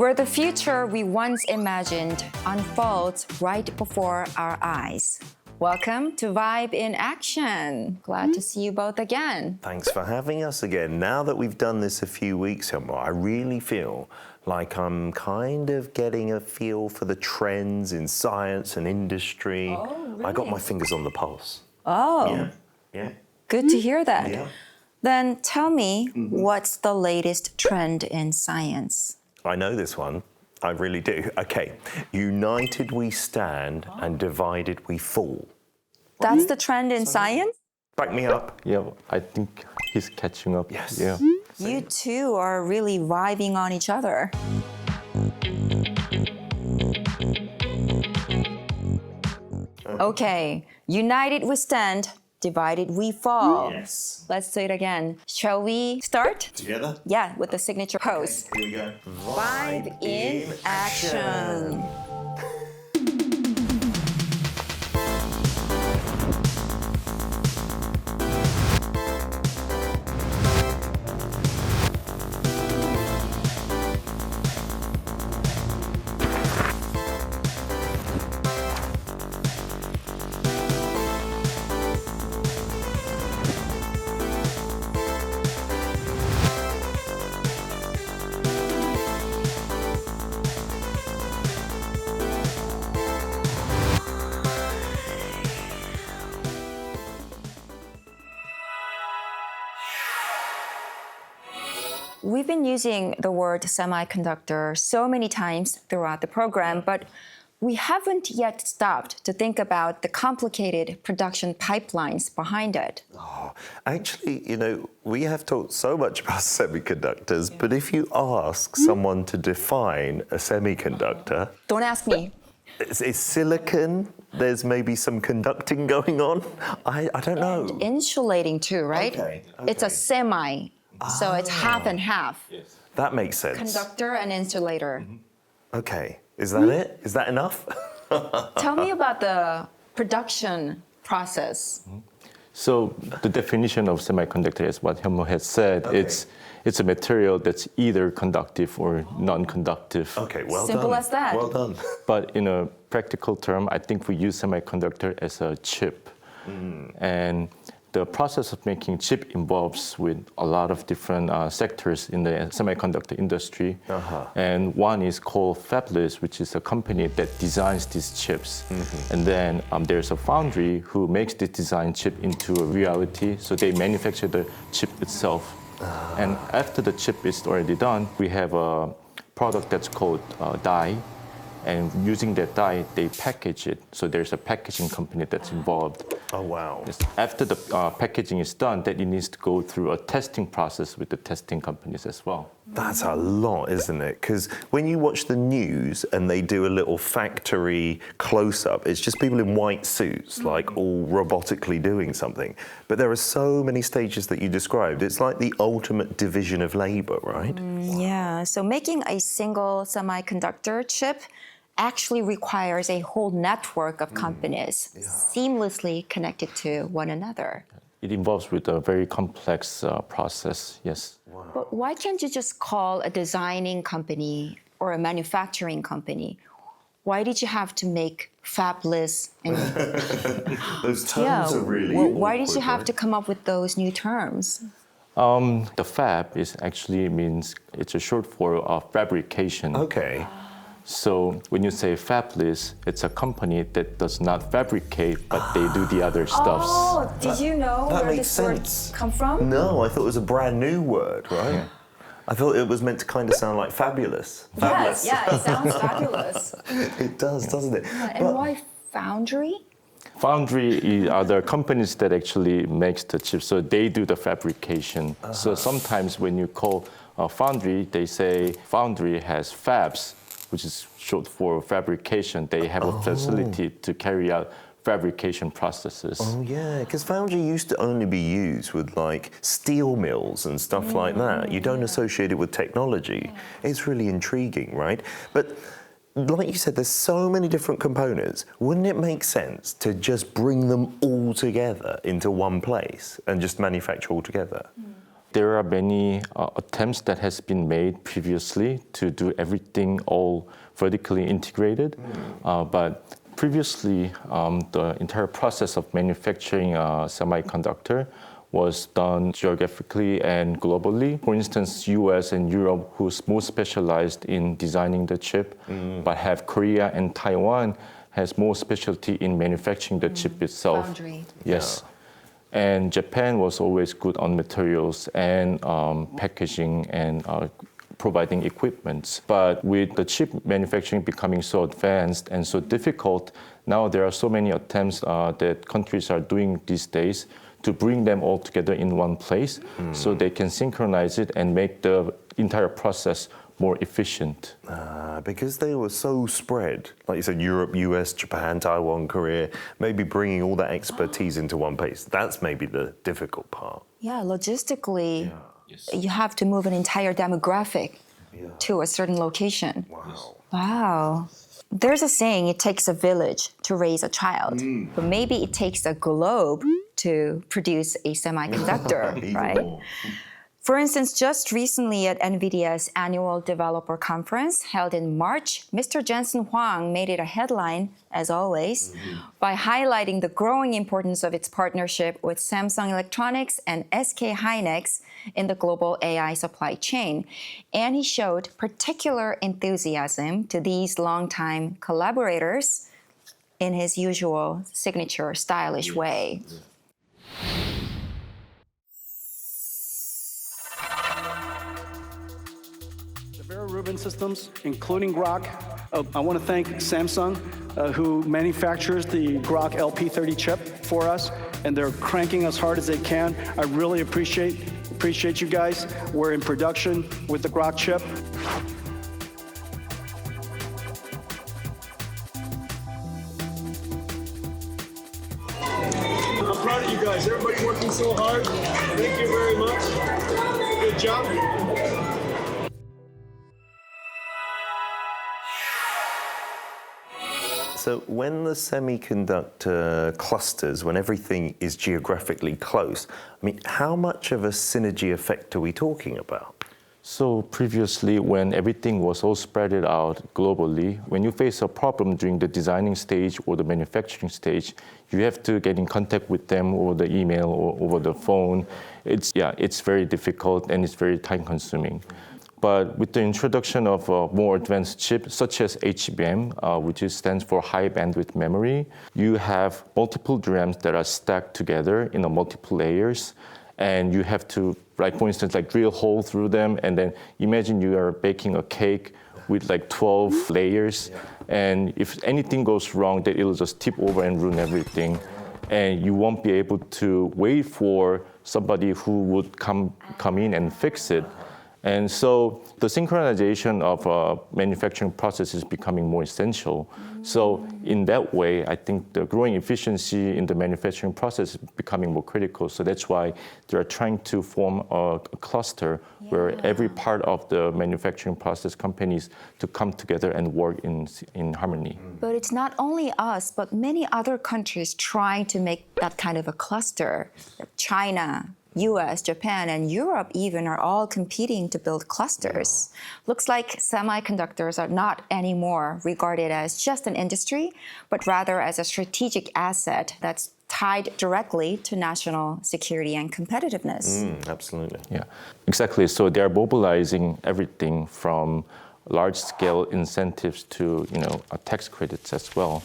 where the future we once imagined unfolds right before our eyes. Welcome to Vibe in Action. Glad to see you both again. Thanks for having us again. Now that we've done this a few weeks, I really feel like I'm kind of getting a feel for the trends in science and industry. Oh, really? I got my fingers on the pulse. Oh, Yeah. good to hear that. Yeah. Then tell me, what's the latest trend in science? I know this one. I really do. Okay. United we stand and divided we fall. That's the trend in science? Back me up. Yeah, I think he's catching up. Yes. Yeah. You two are really vibing on each other. Okay, united we stand, divided we fall. Yes. Let's do it again. Shall we start? Together? Yeah, with the signature pose. Here we go. Vibe in action. We've been using the word semiconductor so many times throughout the program, but we haven't yet stopped to think about the complicated production pipelines behind it. Actually, we have talked so much about semiconductors, but if you ask someone to define a semiconductor, Don't ask me. is silicon? There's maybe some conducting going on? I don't know. Insulating too, right? Okay. It's a semi, so it's half and half. That makes sense. Conductor and insulator. Okay. Is that it? Is that enough? Tell me about the production process. So the definition of semiconductor is what Hyun-mo has said. Okay. It's a material that's either conductive or non-conductive. Okay, well Simple done. as that. Well done. But in a practical term, I think we use semiconductor as a chip. And the process of making chip involves with a lot of different sectors in the semiconductor industry. And one is called Fabless, which is a company that designs these chips. And then there's a foundry who makes the design chip into a reality. So they manufacture the chip itself. And after the chip is already done, we have a product that's called die. And using that die, they package it. So there's a packaging company that's involved. Oh, wow. After the packaging is done, then it needs to go through a testing process with the testing companies as well. That's a lot, isn't it? Because when you watch the news and they do a little factory close-up, it's just people in white suits, like all robotically doing something. But there are so many stages that you described. It's like the ultimate division of labor, right? Yeah, so making a single semiconductor chip actually requires a whole network of companies seamlessly connected to one another. It involves with a very complex process, yes. But why can't you just call a designing company or a manufacturing company? Why did you have to make Fabless? And Those terms are really why did you awkward, have right? to come up with those new terms? The fab is actually means, it's a short for fabrication. Okay. So when you say fabless, it's a company that does not fabricate, but they do the other stuffs. Oh, did you know That where makes this word sense. come from? No, I thought it was a brand new word, right? I thought it was meant to kind of sound like fabulous. Yes, yeah, it sounds fabulous. It does, doesn't it? And why foundry? Foundry are the companies that actually makes the chips, so they do the fabrication. So sometimes when you call a foundry, they say foundry has fabs, which is short for fabrication. They have a facility to carry out fabrication processes. Oh, yeah, because foundry used to only be used with like steel mills and stuff like that. You don't associate it with technology. It's really intriguing, right? But like you said, there's so many different components. Wouldn't it make sense to just bring them all together into one place and just manufacture all together? There are many attempts that has been made previously to do everything all vertically integrated, but previously the entire process of manufacturing a semiconductor was done geographically and globally. For instance, US and Europe, who's more specialized in designing the chip, but have Korea and Taiwan has more specialty in manufacturing the chip itself. Foundry. Yes. And Japan was always good on materials and packaging and providing equipment. But with the chip manufacturing becoming so advanced and so difficult, now there are so many attempts that countries are doing these days to bring them all together in one place so they can synchronize it and make the entire process more efficient. Because they were so spread, like you said, Europe, US, Japan, Taiwan, Korea, maybe bringing all that expertise into one place. That's maybe the difficult part. Yeah, logistically, you have to move an entire demographic to a certain location. Wow. Wow. There's a saying, it takes a village to raise a child, but maybe it takes a globe to produce a semiconductor, right? More. For instance, just recently at NVIDIA's annual developer conference held in March, Mr. Jensen Huang made it a headline, as always, by highlighting the growing importance of its partnership with Samsung Electronics and SKhynix in the global AI supply chain. And he showed particular enthusiasm to these longtime collaborators in his usual signature stylish way. Rubin systems, including Grok. I want to thank Samsung, who manufactures the Grok LP30 chip for us, and they're cranking us hard as they can. I really appreciate you guys. We're in production with the Grok chip. I'm proud of you guys. Everybody working so hard. Thank you very much. Good job. So when the semiconductor clusters, when everything is geographically close, I mean, how much of a synergy effect are we talking about? So previously, when everything was all spread out globally, when you face a problem during the designing stage or the manufacturing stage, you have to get in contact with them over the email or over the phone. It's very difficult and it's very time-consuming. But with the introduction of more advanced chips, such as HBM, which stands for high bandwidth memory, you have multiple DRAMs that are stacked together in multiple layers, and you have to, like for instance, like drill a hole through them, and then imagine you are baking a cake with like 12 layers, and if anything goes wrong, then it'll just tip over and ruin everything, and you won't be able to wait for somebody who would come in and fix it. And so the synchronization of manufacturing process is becoming more essential. So in that way, I think the growing efficiency in the manufacturing process is becoming more critical. So that's why they are trying to form a cluster where every part of the manufacturing process companies to come together and work in harmony. But it's not only us, but many other countries trying to make that kind of a cluster. China, US, Japan, and Europe even are all competing to build clusters. Looks like semiconductors are not anymore regarded as just an industry, but rather as a strategic asset that's tied directly to national security and competitiveness. Absolutely. Yeah, exactly. So they're mobilizing everything from large-scale incentives to tax credits as well.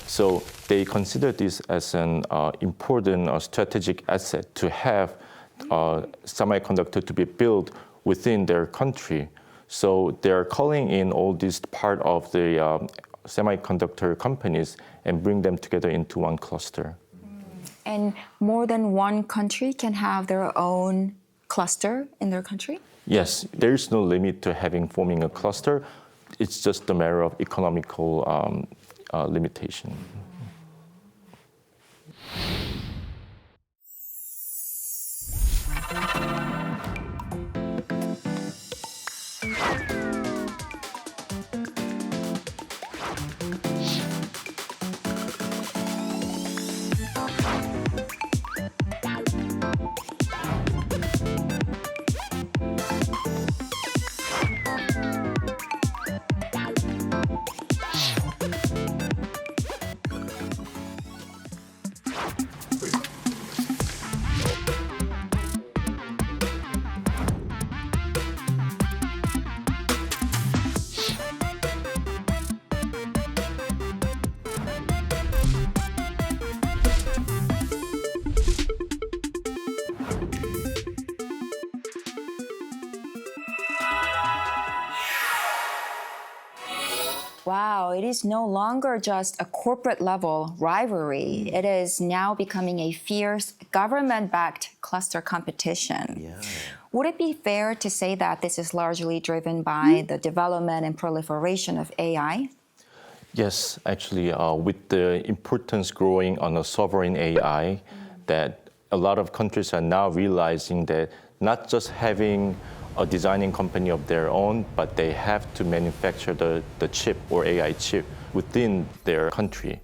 So they consider this as an important strategic asset to have semiconductor to be built within their country. So they're calling in all these part of the semiconductor companies and bring them together into one cluster. And more than one country can have their own cluster in their country? Yes, there is no limit to forming a cluster. It's just a matter of economical limitation. Wow, it is no longer just a corporate level rivalry. It is now becoming a fierce government-backed cluster competition. Yeah. Would it be fair to say that this is largely driven by the development and proliferation of AI? Yes, actually, with the importance growing on a sovereign AI, that a lot of countries are now realizing that not just having a designing company of their own, but they have to manufacture the chip or AI chip within their country.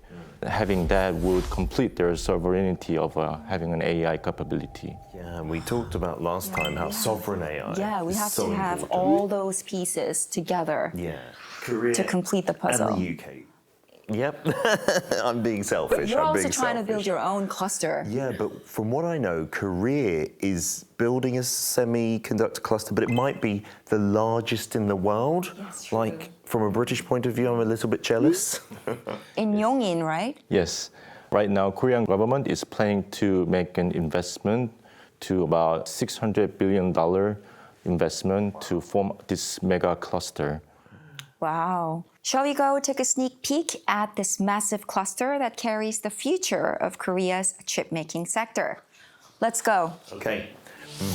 Having that would complete their sovereignty of having an AI capability. Yeah, and we talked about last time how sovereign AI Yeah, we is have so to have important. all those pieces together Yeah, Korea to complete the puzzle. and the UK. Yep, I'm being selfish. You're I'm also being trying to selfish. build your own cluster. Yeah, but from what I know, Korea is building a semiconductor cluster, but it might be the largest in the world. Yes, true. Like, from a British point of view, I'm a little bit jealous. In Yongin, right? Yes, right now, Korean government is planning to make an investment to about $600 billion investment to form this mega cluster. Wow. Shall we go take a sneak peek at this massive cluster that carries the future of Korea's chip-making sector? Let's go. Okay,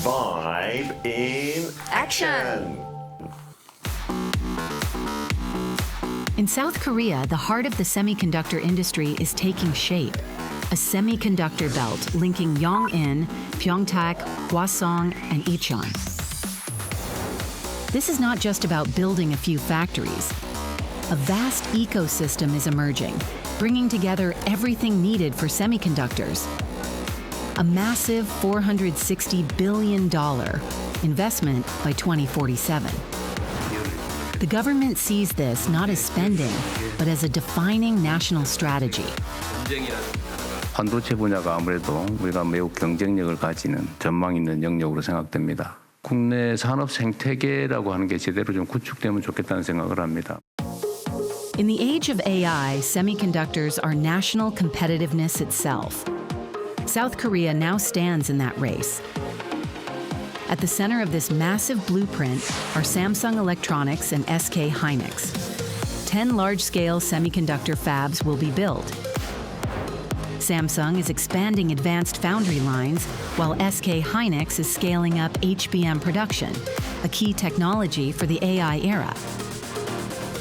vibe in action. In South Korea, the heart of the semiconductor industry is taking shape. A semiconductor belt linking Yongin, Pyeongtaek, Hwaseong, and Icheon. This is not just about building a few factories. A vast ecosystem is emerging, bringing together everything needed for semiconductors. A massive $460 billion investment by 2047. The government sees this not as spending, but as a defining national strategy. 반도체 분야가 아무래도 우리가 매우 경쟁력을 가지는 전망 있는 영역으로 생각됩니다. 국내 산업 생태계라고 하는 게 제대로 좀 구축되면 좋겠다는 생각을 합니다. In the age of AI, semiconductors are national competitiveness itself. South Korea now stands in that race. At the center of this massive blueprint are Samsung Electronics and SKhynix. 10 large-scale semiconductor fabs will be built. Samsung is expanding advanced foundry lines, while SKhynix is scaling up HBM production, a key technology for the AI era.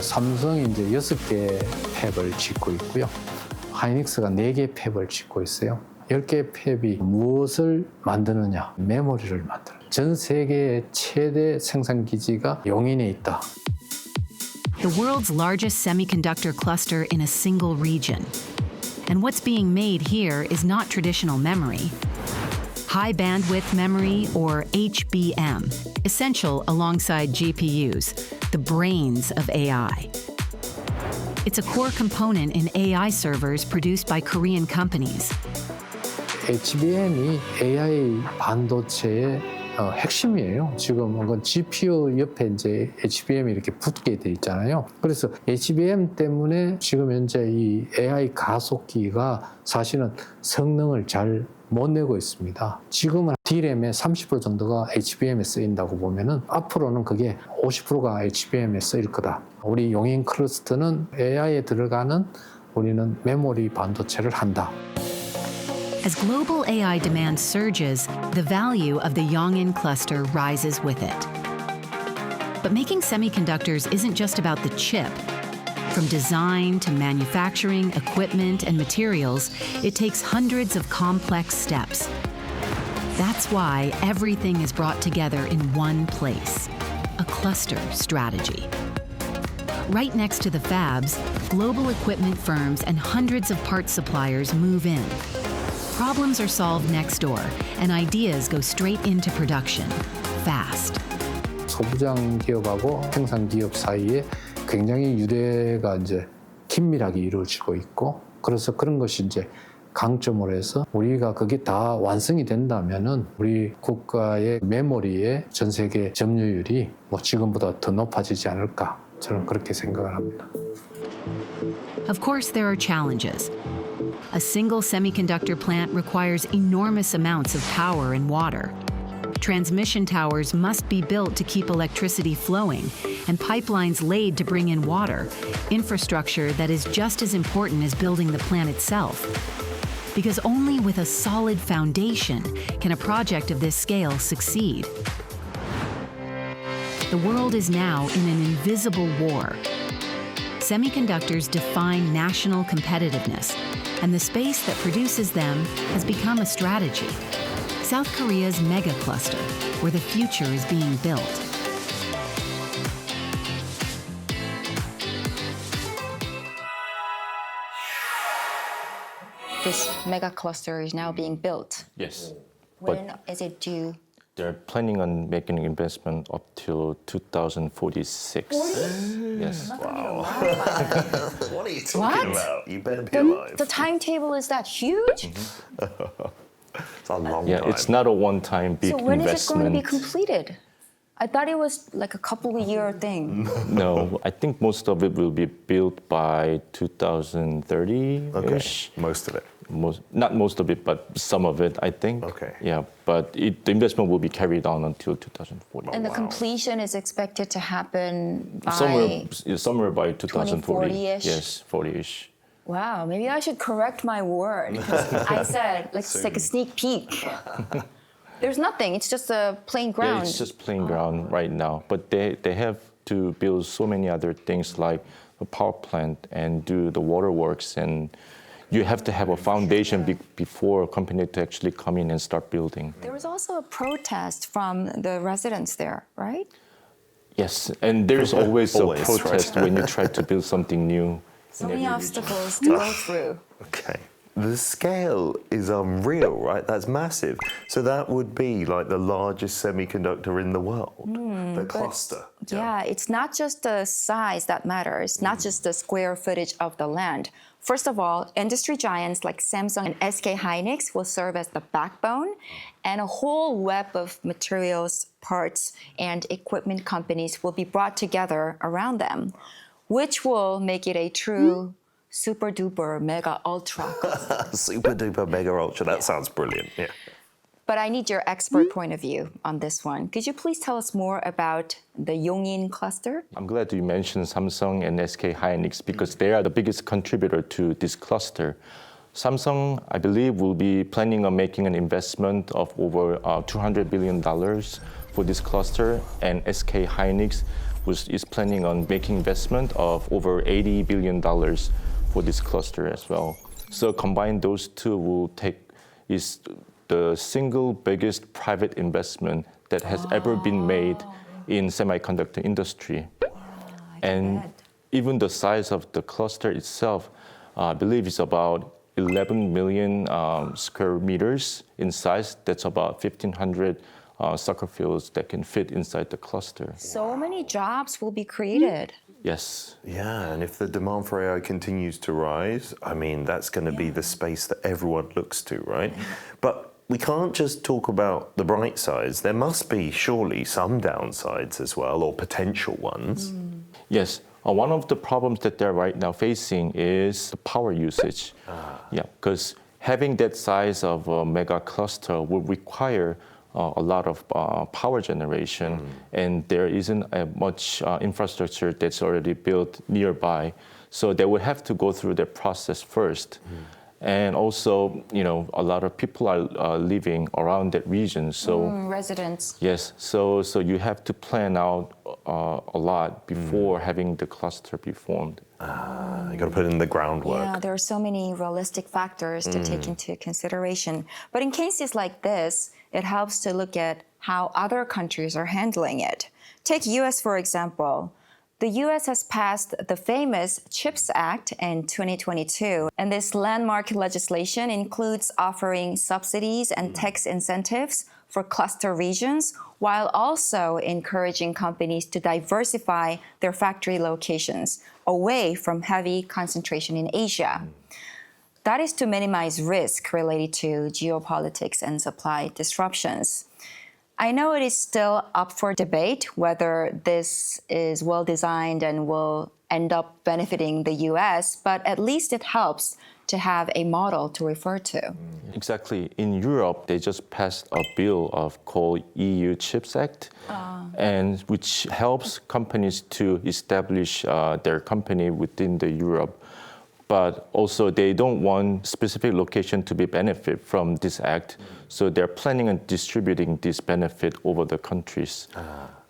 삼성이 이제 6개 팹을 짓고 있고요. 하이닉스가 4개 팹을 짓고 있어요. 10개 팹이 무엇을 만드느냐? 메모리를 만들어요. 전 세계의 최대 생산 기지가 용인에 있다. The world's largest semiconductor cluster in a single region. And what's being made here is not traditional memory. High bandwidth memory, or HBM, essential alongside GPUs, the brains of AI. It's a core component in AI servers produced by Korean companies. HBM이 AI 반도체의 핵심이에요. 지금 그건 GPU 옆에 이제 HBM이 이렇게 붙게 돼 있잖아요. 그래서 HBM 때문에 지금 현재 이 AI 가속기가 사실은 성능을 잘 못 내고 있습니다. 지금은 D램의 30% 정도가 HBM에 쓰인다고 보면은 앞으로는 그게 50%가 HBM에 쓰일 거다. 우리 용인 클러스터는 AI에 들어가는 우리는 메모리 반도체를 한다. As global AI demand surges, the value of the Yongin cluster rises with it. But making semiconductors isn't just about the chip. From design to manufacturing, equipment, and materials, it takes hundreds of complex steps. That's why everything is brought together in one place, a cluster strategy. Right next to the fabs, global equipment firms and hundreds of parts suppliers move in. Problems are solved next door, and ideas go straight into production, fast. 소부장 기업하고 생산 기업 사이에 굉장히 유대가 이제 긴밀하게 이루어지고 있고, 그래서 그런 것이 이제 강점으로 해서 우리가 그게 다 완성이 된다면은 우리 국가의 메모리의 전 세계 점유율이 뭐 지금보다 더 높아지지 않을까, 저는 그렇게 생각을 합니다. Of course, there are challenges. A single semiconductor plant requires enormous amounts of power and water. Transmission towers must be built to keep electricity flowing and pipelines laid to bring in water, infrastructure that is just as important as building the plant itself. Because only with a solid foundation can a project of this scale succeed. The world is now in an invisible war. Semiconductors define national competitiveness, and the space that produces them has become a strategy. South Korea's mega cluster, where the future is being built. This mega cluster is now being built. Yes. When is it due? They're planning on making an investment up till 2046. Yes. Wow. What are you talking What? about? You better be alive. The timetable is that huge? It's a long Yeah, time. it's not a one-time big So when is it going to be investment. completed? I thought it was like a couple of year thing. No, I think most of it will be built by 2030-ish. Okay, most of it. Not most of it, but some of it, I think. Okay. Yeah, but the investment will be carried on until 2040. And the completion is expected to happen by... Somewhere by 2040. 2040-ish? Yes, 40-ish. Wow, maybe I should correct my word. 'Cause I said, let's take a sneak peek. There's nothing, it's just a plain Yeah, ground. it's just plain ground right now. But they have to build so many other things like a power plant and do the waterworks, and you have to have a foundation before a company to actually come in and start building. There was also a protest from the residents there, right? Yes, and there's always a Always, protest when you try to build something new. So many obstacles to go through. Okay. The scale is unreal, right? That's massive. So that would be like the largest semiconductor in the world, the cluster. Yeah, it's not just the size that matters, not just the square footage of the land. First of all, industry giants like Samsung and SKhynix will serve as the backbone, and a whole web of materials, parts, and equipment companies will be brought together around them, which will make it a true super duper mega ultra cluster. Super duper mega ultra. That sounds brilliant. Yeah. But I need your expert point of view on this one. Could you please tell us more about the Yongin cluster? I'm glad you mentioned Samsung and SKhynix because they are the biggest contributor to this cluster. Samsung, I believe, will be planning on making an investment of over $200 billion for this cluster, and SKhynix is planning on making investment of over $80 billion for this cluster as well. So combined, those two will is the single biggest private investment that has ever been made in semiconductor industry. And even the size of the cluster itself, I believe is about 11 million square meters in size. That's about 1,500 soccer fields that can fit inside the cluster. So many jobs will be created. Yes. Yeah, and if the demand for AI continues to rise, I mean, that's going to be the space that everyone looks to, right? But we can't just talk about the bright sides. There must be surely some downsides as well, or potential ones. Yes. One of the problems that they're right now facing is the power usage. Yeah, because having that size of a mega cluster will require a lot of power generation, and there isn't much infrastructure that's already built nearby. So they would have to go through that process first. And also, a lot of people are living around that region. So Residents. yes, so you have to plan out a lot before having the cluster be formed. You got to put in the groundwork. Yeah, there are so many realistic factors to take into consideration. But in cases like this, it helps to look at how other countries are handling it. Take US, for example. The US has passed the famous CHIPS Act in 2022, and this landmark legislation includes offering subsidies and tax incentives for cluster regions, while also encouraging companies to diversify their factory locations away from heavy concentration in Asia. That is to minimize risk related to geopolitics and supply disruptions. I know it is still up for debate whether this is well designed and will end up benefiting the US, but at least it helps to have a model to refer to. Exactly. In Europe, they just passed a bill called EU Chips Act, and which helps companies to establish their company within the Europe. But also they don't want specific location to be benefit from this act, so they're planning on distributing this benefit over the countries.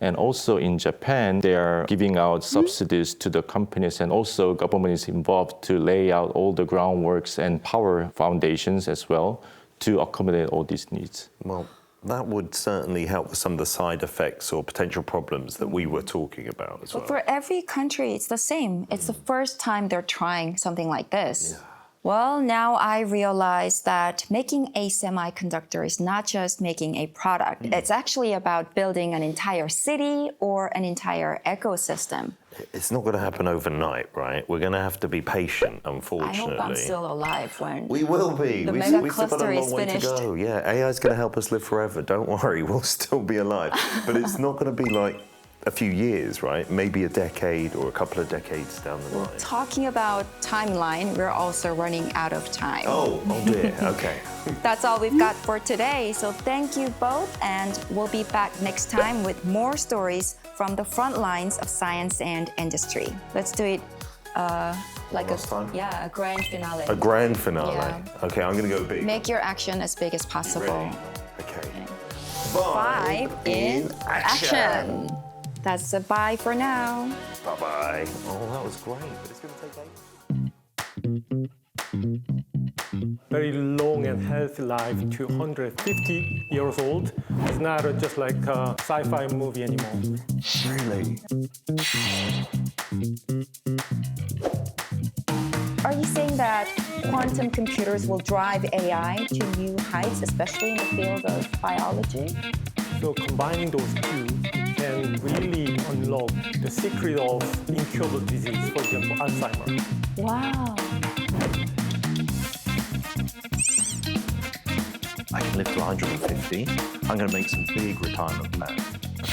And also in Japan, they are giving out subsidies to the companies, and also government is involved to lay out all the groundworks and power foundations as well to accommodate all these needs. Well, that would certainly help with some of the side effects or potential problems that we were talking about as well. But for every country, it's the same. It's the first time they're trying something like this. Yeah. Well, now I realize that making a semiconductor is not just making a product. It's actually about building an entire city or an entire ecosystem. It's not going to happen overnight, right? We're going to have to be patient, I unfortunately. hope I'm still alive when We will be. the We've mega still got cluster a long is way finished. to go. Yeah, AI is going to help us live forever. Don't worry, we'll still be alive. But it's not going to be like a few years, right? Maybe a decade or a couple of decades down the line. Talking about timeline, we're also running out of time. Oh dear. Okay. That's all we've got for today. So thank you both, and we'll be back next time with more stories from the front lines of science and industry. Let's do it like last time? a grand finale. A grand finale. Yeah. Okay, I'm going to go big. Make your action as big as possible. Okay. 5 in action. That's a bye for now. Bye-bye. Oh, that was great, but it's going to take ages. Very long and healthy life, 250 years old. It's not just like a sci-fi movie anymore. Really? Are you saying that quantum computers will drive AI to new heights, especially in the field of biology? So combining those two can really unlock the secret of incurable disease, for example, Alzheimer's. Wow. I can live to 150. I'm going to make some big retirement plans.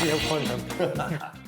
We have quantum.